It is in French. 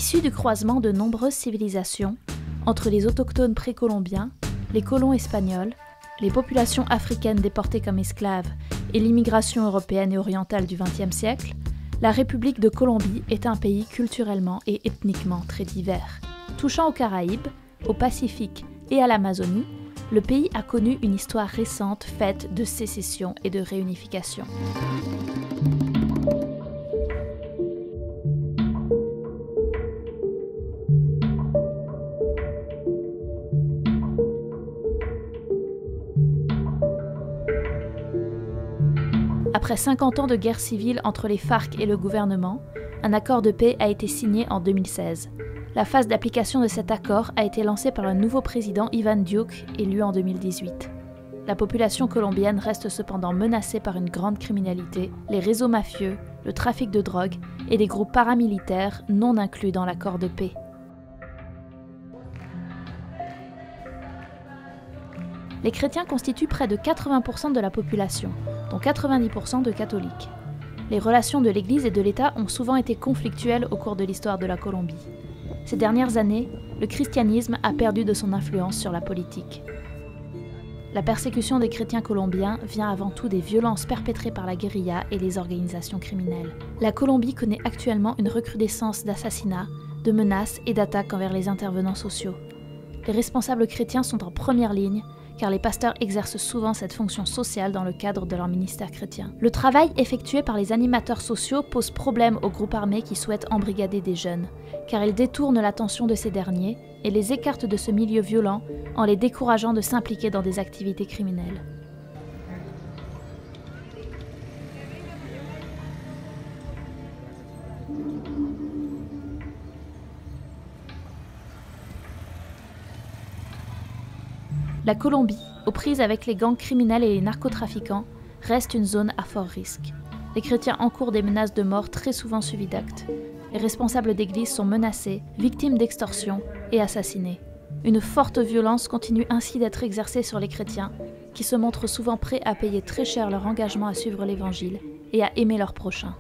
Issu du croisement de nombreuses civilisations, entre les autochtones précolombiens, les colons espagnols, les populations africaines déportées comme esclaves et l'immigration européenne et orientale du XXe siècle, la République de Colombie est un pays culturellement et ethniquement très divers. Touchant aux Caraïbes, au Pacifique et à l'Amazonie, le pays a connu une histoire récente faite de sécession et de réunification. Après 50 ans de guerre civile entre les FARC et le gouvernement, un accord de paix a été signé en 2016. La phase d'application de cet accord a été lancée par le nouveau président Iván Duque, élu en 2018. La population colombienne reste cependant menacée par une grande criminalité, les réseaux mafieux, le trafic de drogue et des groupes paramilitaires non inclus dans l'accord de paix. Les chrétiens constituent près de 80% de la population, dont 90% de catholiques. Les relations de l'Église et de l'État ont souvent été conflictuelles au cours de l'histoire de la Colombie. Ces dernières années, le christianisme a perdu de son influence sur la politique. La persécution des chrétiens colombiens vient avant tout des violences perpétrées par la guérilla et les organisations criminelles. La Colombie connaît actuellement une recrudescence d'assassinats, de menaces et d'attaques envers les intervenants sociaux. Les responsables chrétiens sont en première ligne, car les pasteurs exercent souvent cette fonction sociale dans le cadre de leur ministère chrétien. Le travail effectué par les animateurs sociaux pose problème aux groupes armés qui souhaitent embrigader des jeunes, car ils détournent l'attention de ces derniers et les écartent de ce milieu violent en les décourageant de s'impliquer dans des activités criminelles. La Colombie, aux prises avec les gangs criminels et les narcotrafiquants, reste une zone à fort risque. Les chrétiens encourent des menaces de mort très souvent suivies d'actes. Les responsables d'église sont menacés, victimes d'extorsion et assassinés. Une forte violence continue ainsi d'être exercée sur les chrétiens, qui se montrent souvent prêts à payer très cher leur engagement à suivre l'Évangile et à aimer leur prochain.